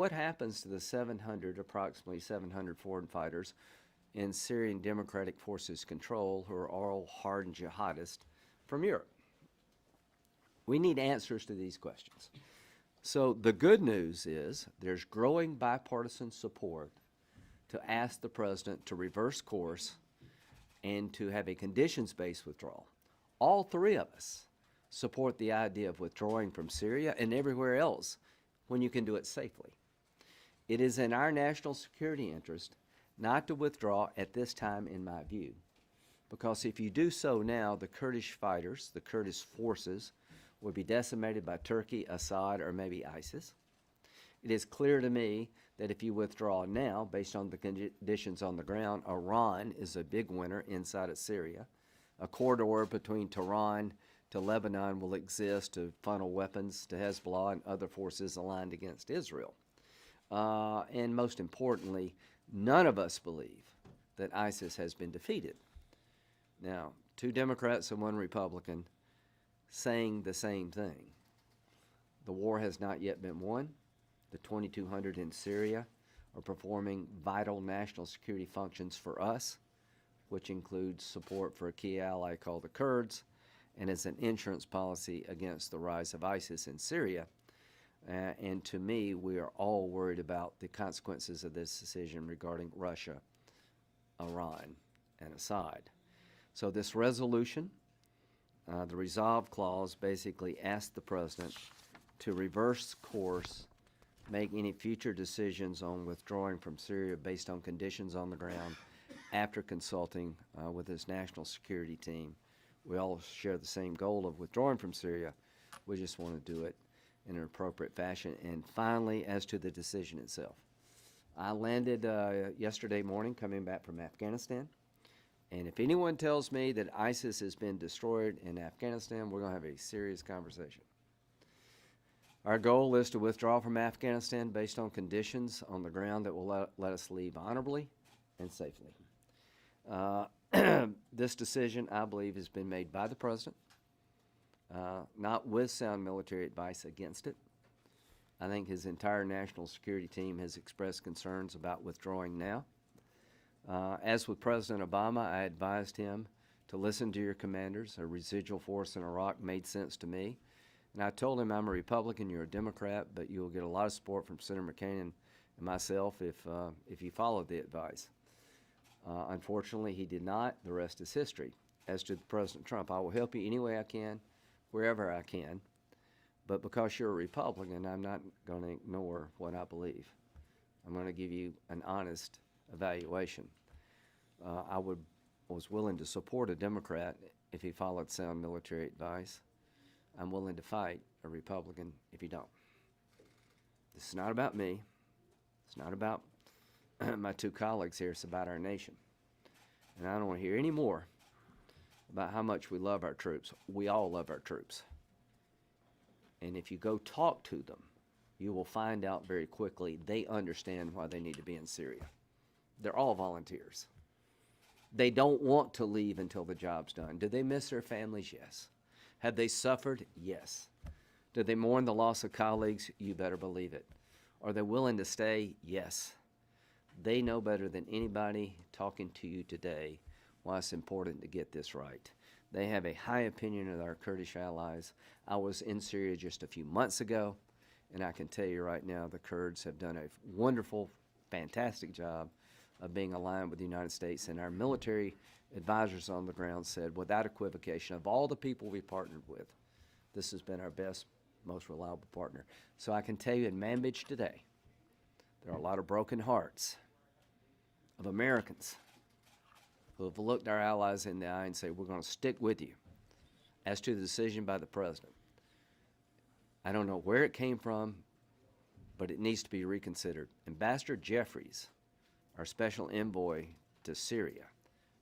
What happens to the approximately 700 foreign fighters in Syrian Democratic Forces control who are all hardened jihadists from Europe? We need answers to these questions. So the good news is there's growing bipartisan support to ask the president to reverse course and to have a conditions-based withdrawal. All three of us support the idea of withdrawing from Syria and everywhere else when you can do it safely. It is in our national security interest not to withdraw at this time, in my view, because if you do so now, the Kurdish fighters, the Kurdish forces, will be decimated by Turkey, Assad, or maybe ISIS. It is clear to me that if you withdraw now, based on the conditions on the ground, Iran is a big winner inside of Syria. A corridor between Tehran to Lebanon will exist to funnel weapons to Hezbollah and other forces aligned against Israel. And most importantly, none of us believe that ISIS has been defeated. Now, two Democrats and one Republican saying the same thing. The war has not yet been won. The 2,200 in Syria are performing vital national security functions for us, which includes support for a key ally called the Kurds, and as an insurance policy against the rise of ISIS in Syria. And to me, we are all worried about the consequences of this decision regarding Russia, Iran, and Assad. So this resolution, the resolve clause, basically asks the president to reverse course, make any future decisions on withdrawing from Syria based on conditions on the ground after consulting with his national security team. We all share the same goal of withdrawing from Syria. We just want to do it in an appropriate fashion. And finally, as to the decision itself, I landed yesterday morning coming back from Afghanistan. And if anyone tells me that ISIS has been destroyed in Afghanistan, we're going to have a serious conversation. Our goal is to withdraw from Afghanistan based on conditions on the ground that will let us leave honorably and safely. This decision, I believe, has been made by the president, not with sound military advice against it. I think his entire national security team has expressed concerns about withdrawing now. As with President Obama, I advised him to listen to your commanders. A residual force in Iraq made sense to me. And I told him, I'm a Republican, you're a Democrat, but you'll get a lot of support from Senator McCain and myself if you follow the advice. Unfortunately, he did not. The rest is history. As to President Trump, I will help you any way I can, wherever I can. But because you're a Republican, I'm not going to ignore what I believe. I'm going to give you an honest evaluation. I was willing to support a Democrat if he followed sound military advice. I'm willing to fight a Republican if you don't. This is not about me. It's not about my two colleagues here. It's about our nation. And I don't want to hear any more about how much we love our troops. We all love our troops. And if you go talk to them, you will find out very quickly they understand why they need to be in Syria. They're all volunteers. They don't want to leave until the job's done. Do they miss their families? Yes. Have they suffered? Yes. Do they mourn the loss of colleagues? You better believe it. Are they willing to stay? Yes. They know better than anybody talking to you today why it's important to get this right. They have a high opinion of our Kurdish allies. I was in Syria just a few months ago, and I can tell you right now the Kurds have done a wonderful, fantastic job of being aligned with the United States, and our military advisors on the ground said, without equivocation, of all the people we partnered with, this has been our best, most reliable partner. So I can tell you in Manbij today, there are a lot of broken hearts of Americans who have looked our allies in the eye and say, we're going to stick with you. As to the decision by the president, I don't know where it came from, but it needs to be reconsidered. Ambassador Jeffries, our special envoy to Syria,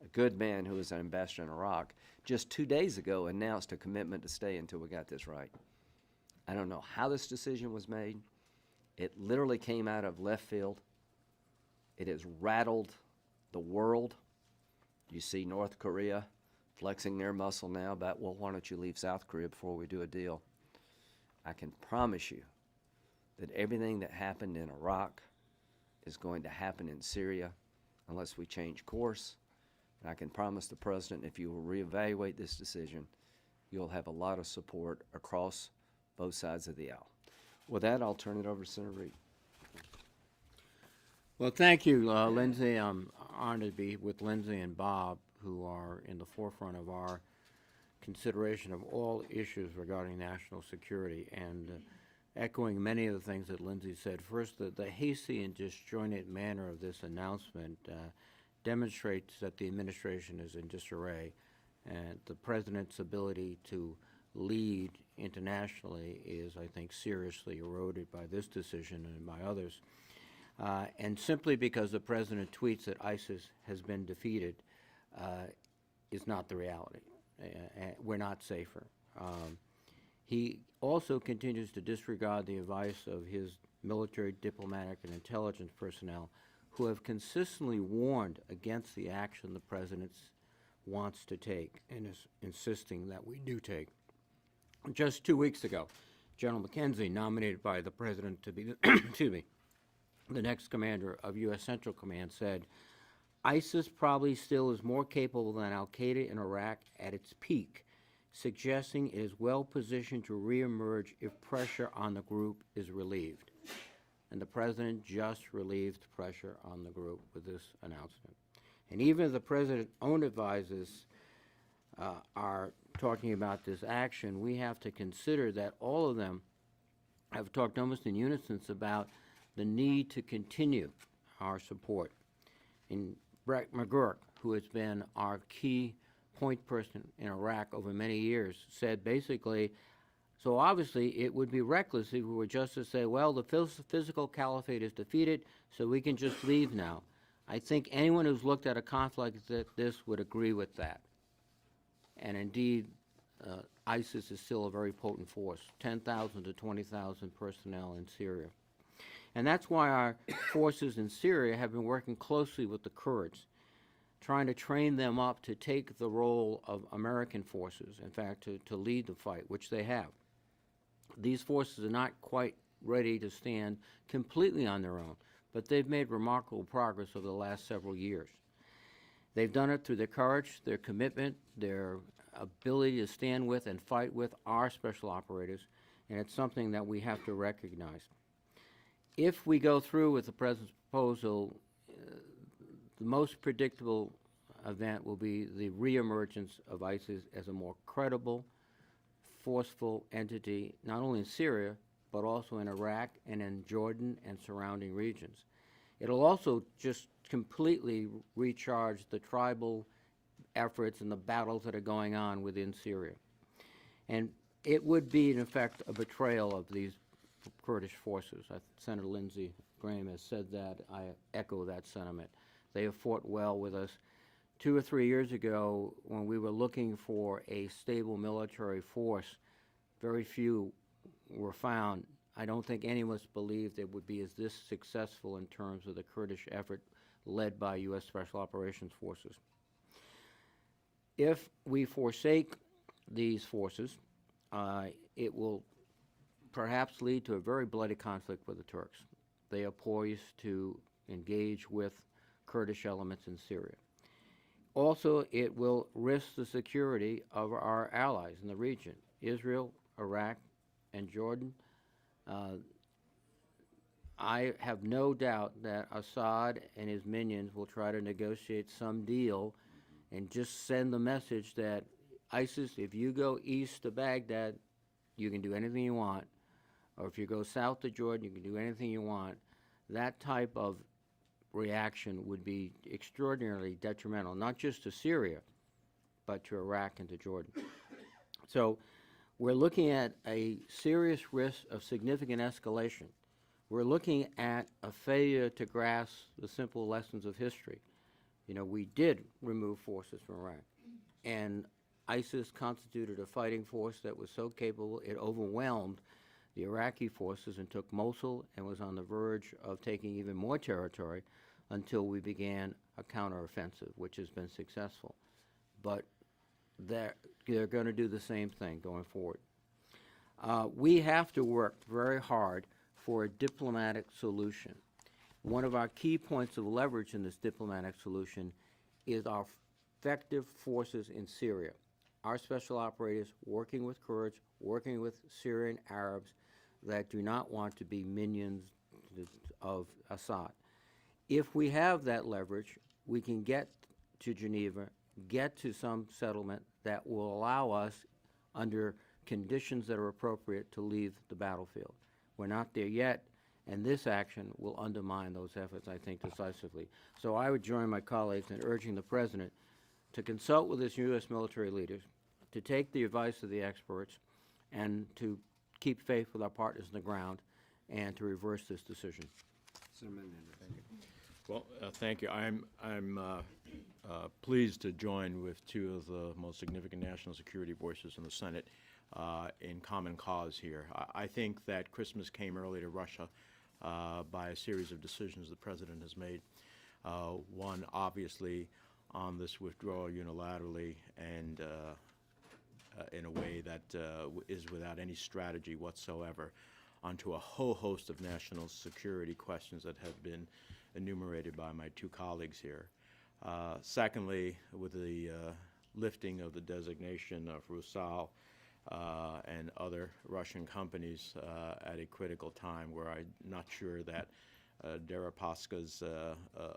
a good man who was an ambassador in Iraq, just 2 days ago announced a commitment to stay until we got this right. I don't know how this decision was made. It literally came out of left field. It has rattled the world. You see North Korea flexing their muscle now about, well, why don't you leave South Korea before we do a deal? I can promise you that everything that happened in Iraq is going to happen in Syria unless we change course. And I can promise the President, if you will reevaluate this decision, you'll have a lot of support across both sides of the aisle. With that, I'll turn it over to Senator Reid. Well, thank you, Lindsey. I'm honored to be with Lindsey and Bob, who are in the forefront of our consideration of all issues regarding national security, and echoing many of the things that Lindsey said. First, the hasty and disjointed manner of this announcement demonstrates that the administration is in disarray, and the President's ability to lead internationally is, I think, seriously eroded by this decision and by others. And simply because the President tweets that ISIS has been defeated is not the reality. We're not safer. He also continues to disregard the advice of his military, diplomatic, and intelligence personnel who have consistently warned against the action the President wants to take and is insisting that we do take. Just 2 weeks ago, General McKenzie, nominated by the President to be the, excuse me, the next commander of U.S. Central Command, said, ISIS probably still is more capable than al-Qaeda in Iraq at its peak, suggesting it is well positioned to reemerge if pressure on the group is relieved. And the President just relieved pressure on the group with this announcement. And even if the President's own advisors are talking about this action, we have to consider that all of them have talked almost in unison about the need to continue our support. And Brett McGurk, who has been our key point person in Iraq over many years, said basically, so obviously it would be reckless if we were just to say, well, the physical caliphate is defeated, so we can just leave now. I think anyone who's looked at a conflict like this would agree with that. And indeed, ISIS is still a very potent force, 10,000 to 20,000 personnel in Syria. And that's why our forces in Syria have been working closely with the Kurds, trying to train them up to take the role of American forces, in fact, to lead the fight, which they have. These forces are not quite ready to stand completely on their own, but they've made remarkable progress over the last several years. They've done it through their courage, their commitment, their ability to stand with and fight with our special operators, and it's something that we have to recognize. If we go through with the President's proposal, the most predictable event will be the reemergence of ISIS as a more credible, forceful entity, not only in Syria, but also in Iraq and in Jordan and surrounding regions. It'll also just completely recharge the tribal efforts and the battles that are going on within Syria. And it would be, in effect, a betrayal of these Kurdish forces. Senator Lindsey Graham has said that. I echo that sentiment. They have fought well with us. 2 or 3 years ago, when we were looking for a stable military force, very few were found. I don't think any of us believed it would be as this successful in terms of the Kurdish effort led by U.S. Special Operations Forces. If we forsake these forces, it will perhaps lead to a very bloody conflict with the Turks. They are poised to engage with Kurdish elements in Syria. Also, it will risk the security of our allies in the region, Israel, Iraq, and Jordan. I have no doubt that Assad and his minions will try to negotiate some deal and just send the message that ISIS, if you go east to Baghdad, you can do anything you want. Or if you go south to Jordan, you can do anything you want. That type of reaction would be extraordinarily detrimental, not just to Syria, but to Iraq and to Jordan. So we're looking at a serious risk of significant escalation. We're looking at a failure to grasp the simple lessons of history. You know, we did remove forces from Iraq, and ISIS constituted a fighting force that was so capable it overwhelmed the Iraqi forces and took Mosul and was on the verge of taking even more territory until we began a counteroffensive, which has been successful. But they're going to do the same thing going forward. We have to work very hard for a diplomatic solution. One of our key points of leverage in this diplomatic solution is our effective forces in Syria. Our special operators working with Kurds, working with Syrian Arabs that do not want to be minions of Assad. If we have that leverage, we can get to Geneva, get to some settlement that will allow us, under conditions that are appropriate, to leave the battlefield. We're not there yet, and this action will undermine those efforts, I think, decisively. So I would join my colleagues in urging the President to consult with his U.S. military leaders, to take the advice of the experts, and to keep faith with our partners on the ground, and to reverse this decision. Senator Menendez. Thank you. Well, thank you. I'm pleased to join with two of the most significant national security voices in the Senate in common cause here. I think that Christmas came early to Russia by a series of decisions the President has made. One, obviously, on this withdrawal unilaterally and in a way that is without any strategy whatsoever onto a whole host of national security questions that have been enumerated by my two colleagues here. Secondly, with the lifting of the designation of Rusal and other Russian companies at a critical time where I'm not sure that Deripaska's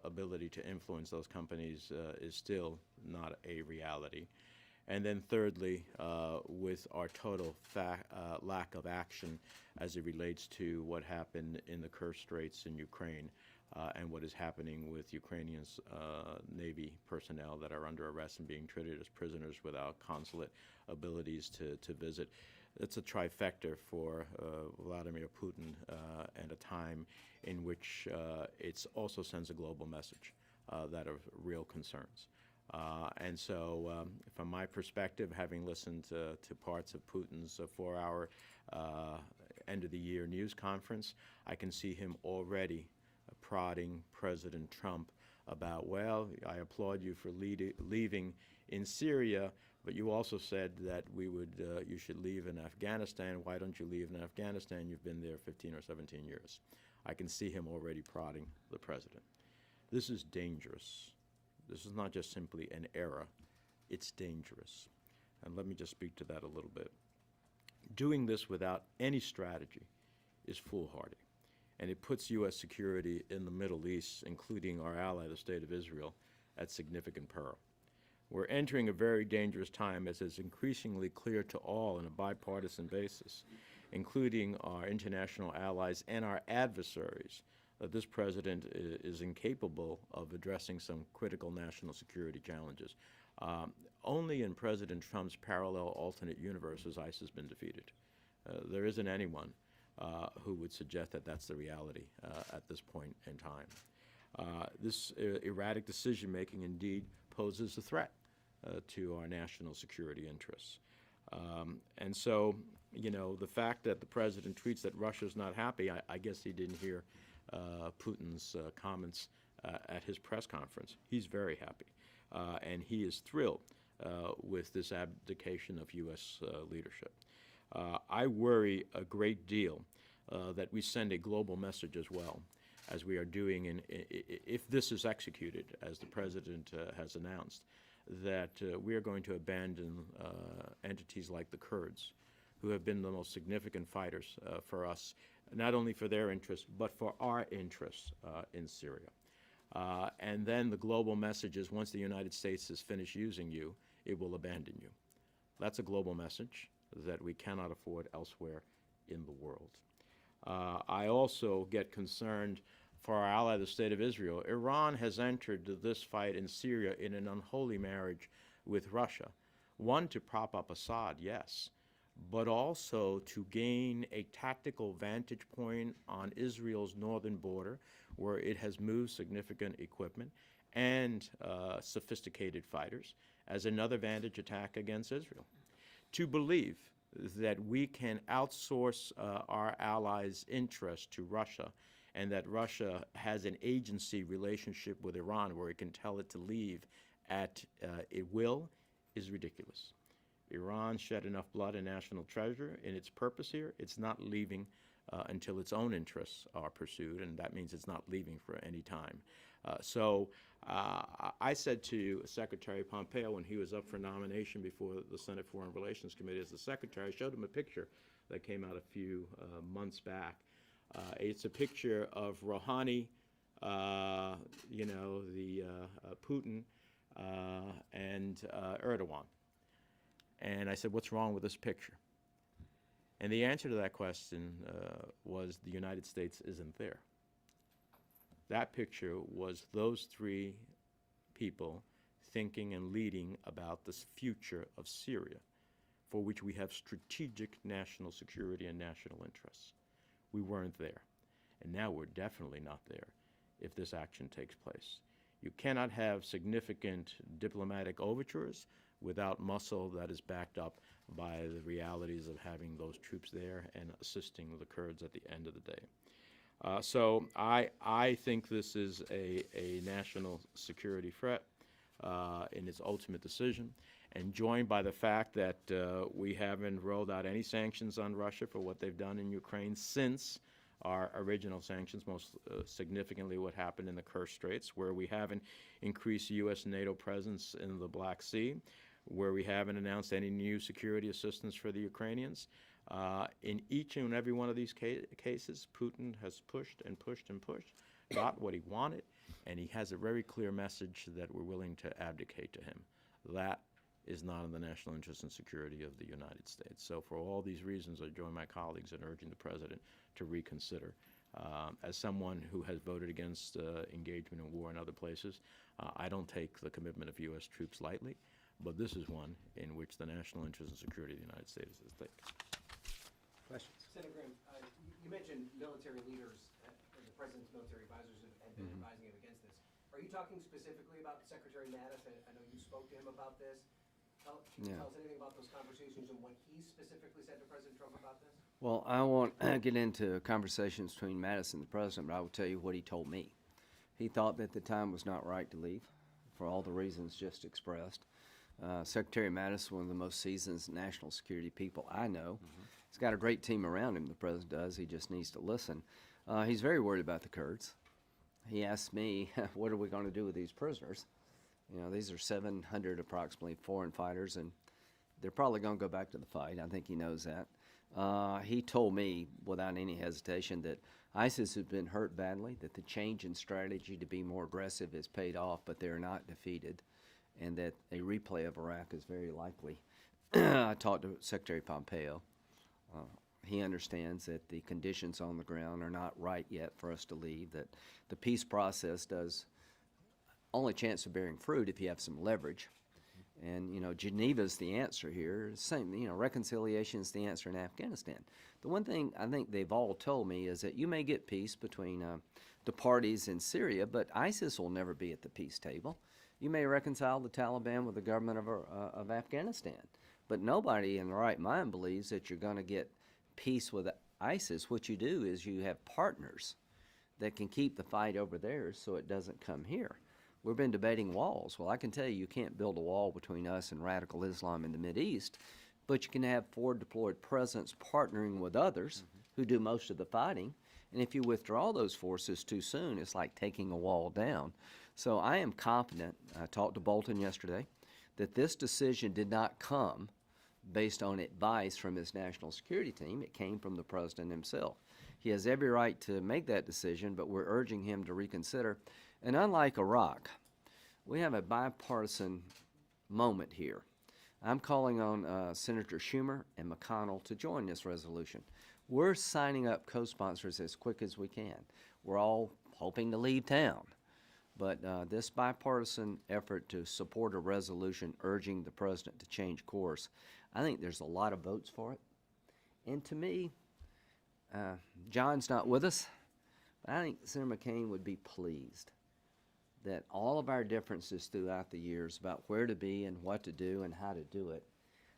ability to influence those companies is still not a reality. And then thirdly, with our total lack of action as it relates to what happened in the Kursk Straits in Ukraine and what is happening with Ukrainian Navy personnel that are under arrest and being treated as prisoners without consulate abilities to visit. It's a trifecta for Vladimir Putin and a time in which it also sends a global message that are real concerns. And so, from my perspective, having listened to parts of Putin's 4-hour end-of-the-year news conference, I can see him already prodding President Trump about, well, I applaud you for leaving in Syria, but you also said that you should leave in Afghanistan. Why don't you leave in Afghanistan? You've been there 15 or 17 years. I can see him already prodding the president. This is dangerous. This is not just simply an error, it's dangerous. And let me just speak to that a little bit. Doing this without any strategy is foolhardy, and it puts U.S. security in the Middle East, including our ally, the State of Israel, at significant peril. We're entering a very dangerous time, as is increasingly clear to all on a bipartisan basis, including our international allies and our adversaries, that this president is incapable of addressing some critical national security challenges. Only in President Trump's parallel alternate universe has ISIS been defeated. There isn't anyone who would suggest that that's the reality at this point in time. This erratic decision-making indeed poses a threat to our national security interests. And so, the fact that the president tweets that Russia's not happy, I guess he didn't hear Putin's comments at his press conference. He's very happy, and he is thrilled with this abdication of U.S. leadership. I worry a great deal that we send a global message as well, as we are doing if this is executed, as the president has announced, that we are going to abandon entities like the Kurds, who have been the most significant fighters for us, not only for their interests, but for our interests in Syria. And then the global message is, once the United States has finished using you, it will abandon you. That's a global message that we cannot afford elsewhere in the world. I also get concerned for our ally, the State of Israel. Iran has entered this fight in Syria in an unholy marriage with Russia. One, to prop up Assad, yes, but also to gain a tactical vantage point on Israel's northern border, where it has moved significant equipment and sophisticated fighters as another vantage attack against Israel. To believe that we can outsource our allies' interest to Russia, and that Russia has an agency relationship with Iran where it can tell it to leave at it will, is ridiculous. Iran shed enough blood and national treasure in its purpose here. It's not leaving until its own interests are pursued, and that means it's not leaving for any time. So I said to Secretary Pompeo when he was up for nomination before the Senate Foreign Relations Committee as the secretary, I showed him a picture that came out a few months back. It's a picture of Rouhani, Putin, and Erdogan. And I said, what's wrong with this picture? And the answer to that question was the United States isn't there. That picture was those three people thinking and leading about the future of Syria, for which we have strategic national security and national interests. We weren't there. And now we're definitely not there if this action takes place. You cannot have significant diplomatic overtures without muscle that is backed up by the realities of having those troops there and assisting the Kurds at the end of the day. So I think this is a national security threat in its ultimate decision, and joined by the fact that we haven't rolled out any sanctions on Russia for what they've done in Ukraine since our original sanctions, most significantly what happened in the Kerch Straits, where we haven't increased U.S. and NATO presence in the Black Sea, where we haven't announced any new security assistance for the Ukrainians. In each and every one of these cases, Putin has pushed and pushed and pushed, got what he wanted, and he has a very clear message that we're willing to abdicate to him. That is not in the national interest and security of the United States. So for all these reasons, I join my colleagues in urging the President to reconsider. As someone who has voted against engagement in war in other places, I don't take the commitment of U.S. troops lightly, but this is one in which the national interest and security of the United States is at stake. Questions? Senator Graham, you mentioned military leaders, or the president's military advisors have been advising him against this. Are you talking specifically about Secretary Mattis? I know you spoke to him about this. Can you tell us anything about those conversations and what he specifically said to President Trump about this? Well, I won't get into conversations between Mattis and the president, but I will tell you what he told me. He thought that the time was not right to leave for all the reasons just expressed. Secretary Mattis, one of the most seasoned national security people I know. He's got a great team around him, the president does. He just needs to listen. He's very worried about the Kurds. He asked me, what are we going to do with these prisoners? You know, these are 700 approximately foreign fighters, and they're probably going to go back to the fight. I think he knows that. He told me without any hesitation that ISIS has been hurt badly, that the change in strategy to be more aggressive has paid off, but they're not defeated, and that a replay of Iraq is very likely. I talked to Secretary Pompeo. He understands that the conditions on the ground are not right yet for us to leave, that the peace process does only chance of bearing fruit if you have some leverage. And, you know, Geneva's the answer here. Same, you know, reconciliation is the answer in Afghanistan. The one thing I think they've all told me is that you may get peace between the parties in Syria, but ISIS will never be at the peace table. You may reconcile the Taliban with the government of Afghanistan, but nobody in the right mind believes that you're going to get peace with ISIS. What you do is you have partners that can keep the fight over there so it doesn't come here. We've been debating walls. Well, I can tell you, you can't build a wall between us and radical Islam in the Mideast, but you can have forward deployed presence partnering with others who do most of the fighting. And if you withdraw those forces too soon, it's like taking a wall down. So I am confident, I talked to Bolton yesterday, that this decision did not come based on advice from his national security team. It came from the president himself. He has every right to make that decision, but we're urging him to reconsider. And unlike Iraq, we have a bipartisan moment here. I'm calling on Senator Schumer and McConnell to join this resolution. We're signing up co-sponsors as quick as we can. We're all hoping to leave town. But this bipartisan effort to support a resolution urging the president to change course, I think there's a lot of votes for it. And to me, John's not with us, but I think Senator McCain would be pleased that all of our differences throughout the years about where to be and what to do and how to do it,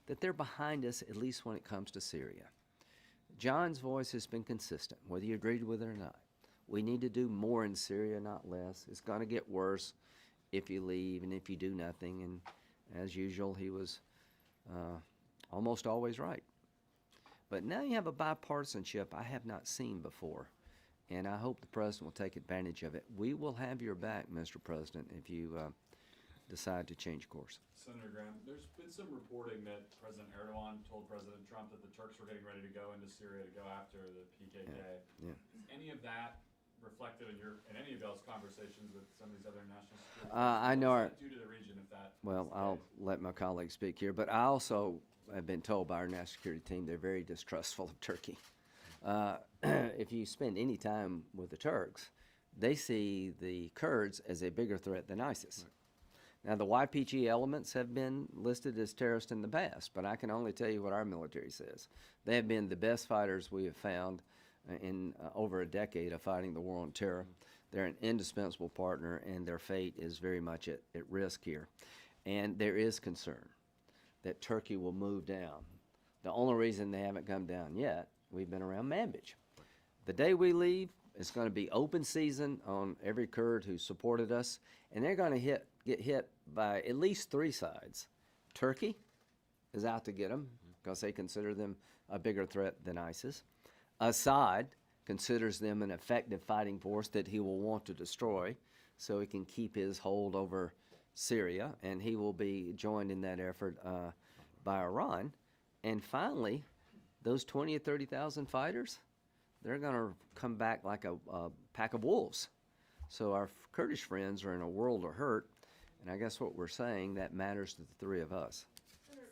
that they're behind us, at least when it comes to Syria. John's voice has been consistent, whether you agreed with it or not. We need to do more in Syria, not less. It's going to get worse if you leave and if you do nothing. And as usual, he was almost always right. But now you have a bipartisanship I have not seen before, and I hope the president will take advantage of it. We will have your back, Mr. President, if you decide to change course. Senator Graham, there's been some reporting that President Erdogan told President Trump that the Turks were getting ready to go into Syria to go after the PKK. Yeah. Is any of that reflected in any of y'all's conversations with some of these other national security? I know What does that do to the region if that? Well, is the I'll case? let my colleagues speak here, but I also have been told by our national security team they're very distrustful of Turkey. If you spend any time with the Turks, they see the Kurds as a bigger threat than ISIS. Now, the YPG elements have been listed as terrorists in the past, but I can only tell you what our military says. They have been the best fighters we have found in over a decade of fighting the war on terror. They're an indispensable partner, and their fate is very much at risk here. And there is concern that Turkey will move down. The only reason they haven't come down yet, we've been around Manbij. The day we leave, it's going to be open season on every Kurd who supported us, and they're going to get hit by at least three sides. Turkey is out to get them because they consider them a bigger threat than ISIS. Assad considers them an effective fighting force that he will want to destroy so he can keep his hold over Syria, and he will be joined in that effort by Iran. And finally, those 20 or 30,000 fighters, they're going to come back like a pack of wolves. So our Kurdish friends are in a world of hurt, and I guess what we're saying, that matters to the three of us. Senator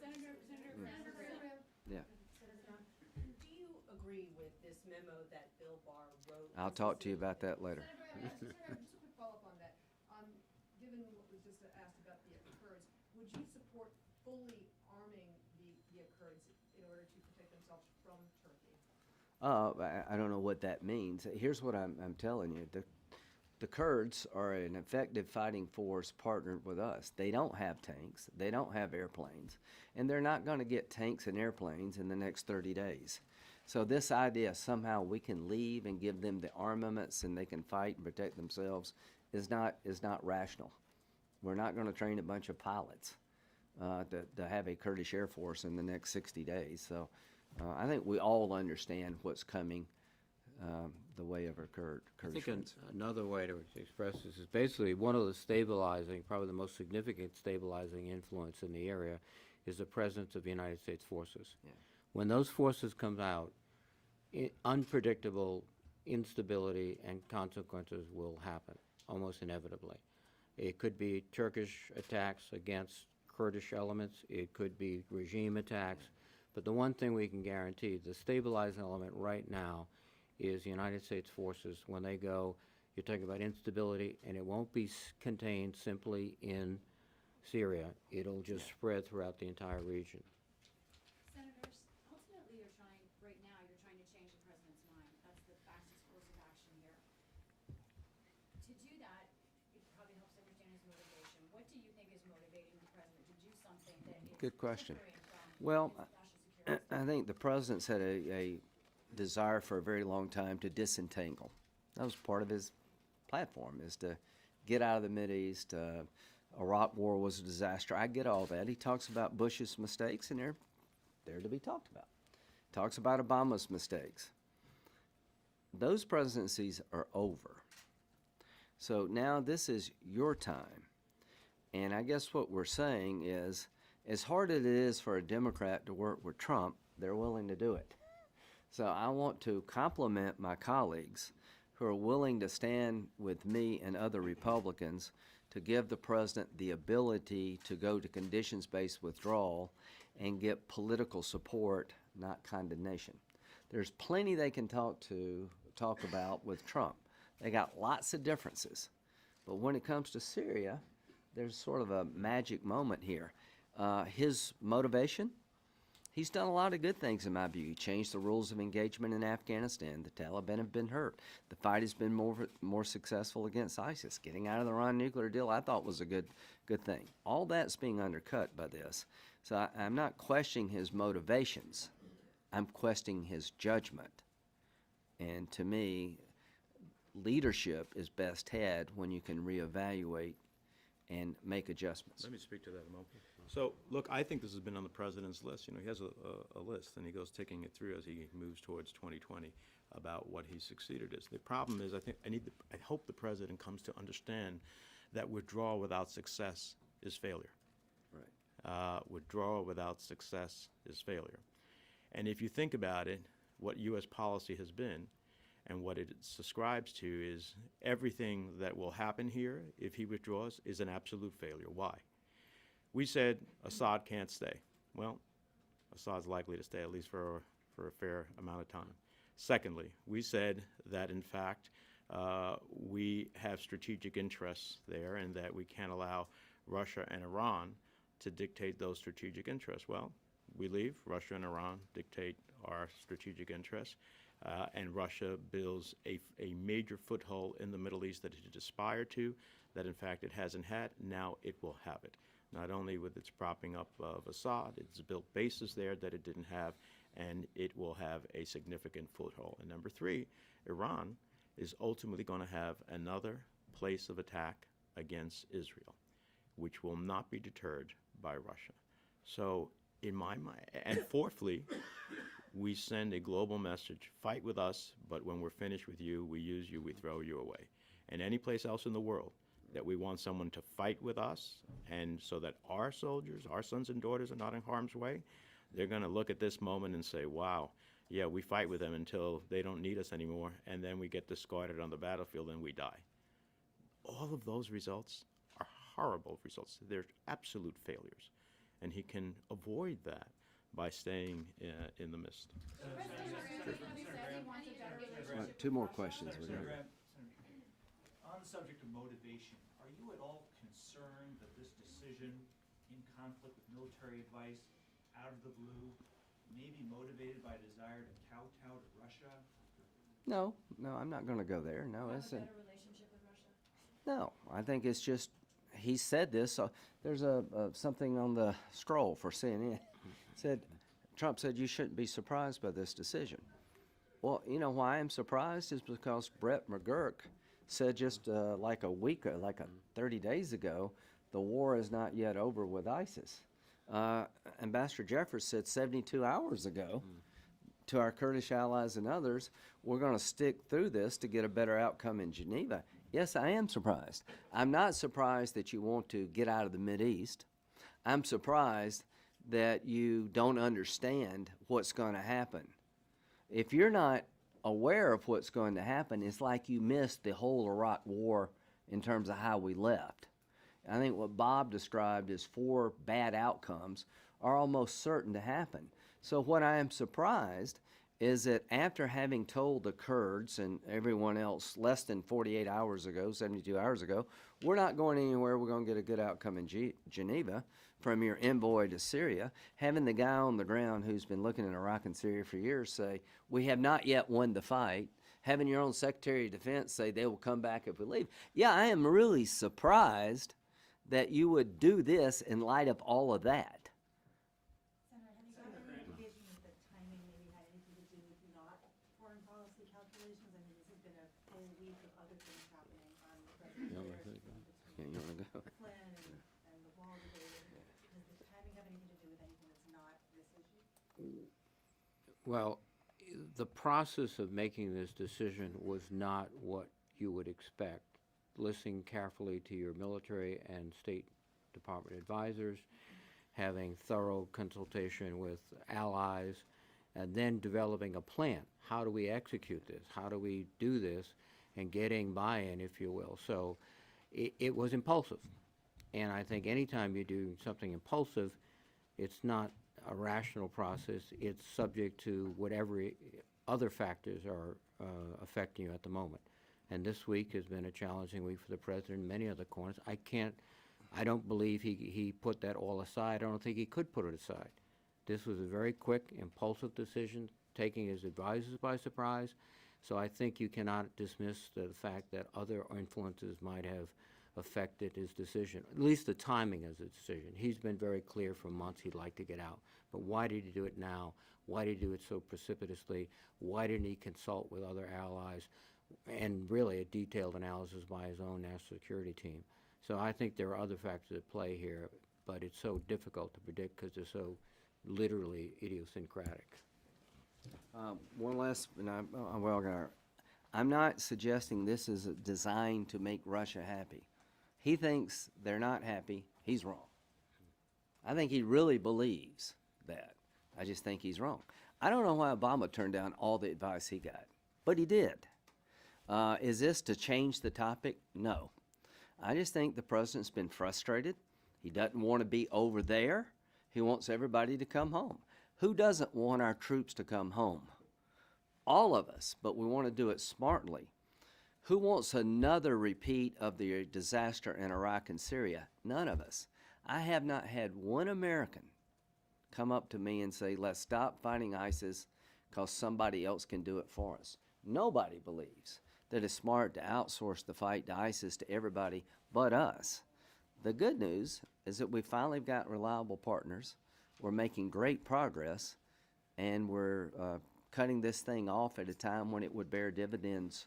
Graham. Yeah. Do you agree with this memo that Bill Barr wrote? I'll talk to you about that later. Just a quick follow-up on that. Given what was just asked about the Kurds, would you support fully arming the Kurds in order to protect themselves from Turkey? I don't know what that means. Here's what I'm telling you. The Kurds are an effective fighting force partnered with us. They don't have tanks. They don't have airplanes. And they're not going to get tanks and airplanes in the next 30 days. So this idea somehow we can leave and give them the armaments and they can fight and protect themselves is not rational. We're not going to train a bunch of pilots to have a Kurdish Air Force in the next 60 days. So I think we all understand what's coming the way of our I Kurdish think friends. another way to express this is basically one of the stabilizing, probably the most significant stabilizing influence in the area is the presence of United States forces. Yeah. When those forces come out, unpredictable instability and consequences will happen, almost inevitably. It could be Turkish attacks against Kurdish elements. It could be regime attacks. But the one thing we can guarantee, the stabilizing element right now is United States forces. When they go, you're talking about instability, and it won't be contained simply in Syria. It'll just spread throughout the entire region. Senators, ultimately you're trying to change the president's mind. That's the fastest course of action here. To do that, it probably helps understand his motivation. What do you think is motivating the president to do something that is Good question. differing from Well, his national security? I think the president's had a desire for a very long time to disentangle. That was part of his platform, is to get out of the Mideast. Iraq war was a disaster. I get all that. He talks about Bush's mistakes, and they're to be talked about. Talks about Obama's mistakes. Those presidencies are over. So now this is your time. And I guess what we're saying is, as hard as it is for a Democrat to work with Trump, they're willing to do it. So I want to compliment my colleagues who are willing to stand with me and other Republicans to give the president the ability to go to conditions-based withdrawal and get political support, not condemnation. There's plenty they can talk about with Trump. They got lots of differences. But when it comes to Syria, there's sort of a magic moment here. His motivation, he's done a lot of good things in my view. He changed the rules of engagement in Afghanistan. The Taliban have been hurt. The fight has been more successful against ISIS. Getting out of the Iran nuclear deal I thought was a good thing. All that's being undercut by this. So I'm not questioning his motivations. I'm questioning his judgment. And to me, leadership is best had when you can reevaluate and make adjustments. Let me speak to that a moment. So, look, I think this has been on the president's list. You know, he has a list, and he goes ticking it through as he moves towards 2020 about what he succeeded is. The problem is, I hope the president comes to understand that withdrawal without success is failure. Right. Withdrawal without success is failure. And if you think about it, what U.S. policy has been and what it subscribes to is everything that will happen here if he withdraws is an absolute failure. Why? We said Assad can't stay. Well, Assad's likely to stay at least for a fair amount of time. Secondly, we said that, in fact, we have strategic interests there and that we can't allow Russia and Iran to dictate those strategic interests. Well, we leave. Russia and Iran dictate our strategic interests. And Russia builds a major foothold in the Middle East that it aspired to, that in fact it hasn't had. Now it will have it. Not only with its propping up of Assad, it's built bases there that it didn't have, and it will have a significant foothold. And number three, Iran is ultimately going to have another place of attack against Israel, which will not be deterred by Russia. So in my mind, and fourthly, we send a global message, fight with us, but when we're finished with you, we use you, we throw you away. And any place else in the world that we want someone to fight with us, and so that our soldiers, our sons and daughters are not in harm's way, they're going to look at this moment and say, wow, yeah, we fight with them until they don't need us anymore, and then we get discarded on the battlefield and we die. All of those results are horrible results. They're absolute failures. And he can avoid that by staying in the midst. Two more questions. We're Senator gonna- Graham, on the subject of motivation, are you at all concerned that this decision, in conflict with military advice, out of the blue, may be motivated by a desire to kowtow to Russia? No, I'm not going to go there. No, Have a it's a, better relationship with Russia? no. I think it's just he said this. There's something on the scroll for CNN. Trump said you shouldn't be surprised by this decision. Well, you know why I'm surprised is because Brett McGurk said just like 30 days ago, the war is not yet over with ISIS. Ambassador Jeffers said 72 hours ago to our Kurdish allies and others, we're going to stick through this to get a better outcome in Geneva. Yes, I am surprised. I'm not surprised that you want to get out of the Mideast. I'm surprised that you don't understand what's going to happen. If you're not aware of what's going to happen, it's like you missed the whole Iraq war in terms of how we left. I think what Bob described as 4 bad outcomes are almost certain to happen. So what I am surprised is that after having told the Kurds and everyone else less than 48 hours ago, 72 hours ago, we're not going anywhere, we're going to get a good outcome in Geneva, from your envoy to Syria, having the guy on the ground who's been looking at Iraq and Syria for years say, we have not yet won the fight, having your own Secretary of Defense say they will come back if we leave. Yeah, I am really surprised that you would do this in light of all of that. Senator, have you gotten any indication that the timing maybe had anything to do with not foreign policy calculations? I mean, this has been a full week of other things happening on the president's You between want to go? Flynn and the wall debate. Does the timing have anything to do with anything that's not this issue? Well, the process of making this decision was not what you would expect. Listening carefully to your military and State Department advisors, having thorough consultation with allies, and then developing a plan. How do we execute this? How do we do this? And getting buy-in, if you will. So it was impulsive. And I think anytime you do something impulsive, it's not a rational process. It's subject to whatever other factors are affecting you at the moment. And this week has been a challenging week for the president in many other corners. I don't believe he put that all aside. I don't think he could put it aside. This was a very quick, impulsive decision, taking his advisors by surprise. So I think you cannot dismiss the fact that other influences might have affected his decision, at least the timing of the decision. He's been very clear for months he'd like to get out. But why did he do it now? Why did he do it so precipitously? Why didn't he consult with other allies? And really a detailed analysis by his own national security team. So I think there are other factors at play here, but it's so difficult to predict because they're so literally idiosyncratic. One last, and I'm not suggesting this is designed to make Russia happy. He thinks they're not happy. He's wrong. I think he really believes that. I just think he's wrong. I don't know why Obama turned down all the advice he got, but he did. Is this to change the topic? No. I just think the president's been frustrated. He doesn't want to be over there. He wants everybody to come home. Who doesn't want our troops to come home? All of us, but we want to do it smartly. Who wants another repeat of the disaster in Iraq and Syria? None of us. I have not had one American come up to me and say, let's stop fighting ISIS because somebody else can do it for us. Nobody believes that it's smart to outsource the fight to ISIS to everybody but us. The good news is that we finally got reliable partners. We're making great progress, and we're cutting this thing off at a time when it would bear dividends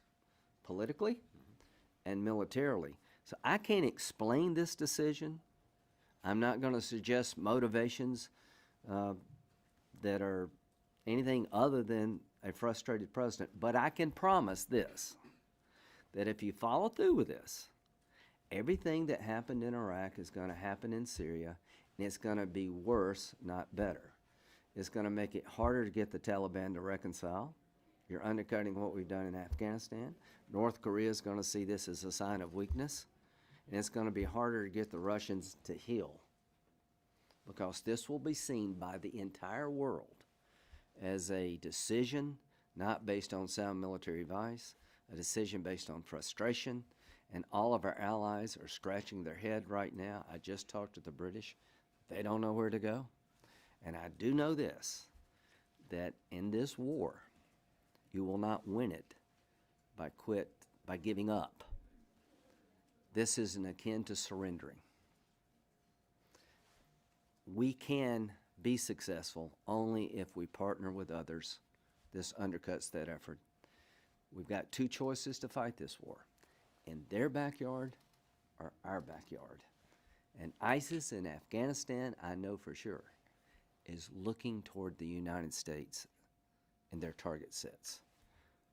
politically and militarily. So I can't explain this decision. I'm not going to suggest motivations that are anything other than a frustrated president. But I can promise this, that if you follow through with this, everything that happened in Iraq is going to happen in Syria, and it's going to be worse, not better. It's going to make it harder to get the Taliban to reconcile. You're undercutting what we've done in Afghanistan. North Korea is going to see this as a sign of weakness, and it's going to be harder to get the Russians to heal, because this will be seen by the entire world as a decision not based on sound military advice, a decision based on frustration, and all of our allies are scratching their head right now. I just talked to the British. They don't know where to go. And I do know this, that in this war, you will not win it by giving up. This isn't akin to surrendering. We can be successful only if we partner with others. This undercuts that effort. We've got two choices to fight this war: in their backyard or our backyard. And ISIS in Afghanistan, I know for sure, is looking toward the United States in their target sets.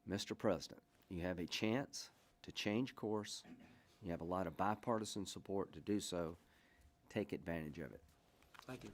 Mr. President, you have a chance to change course. You have a lot of bipartisan support to do so. Take advantage of it. Thank you.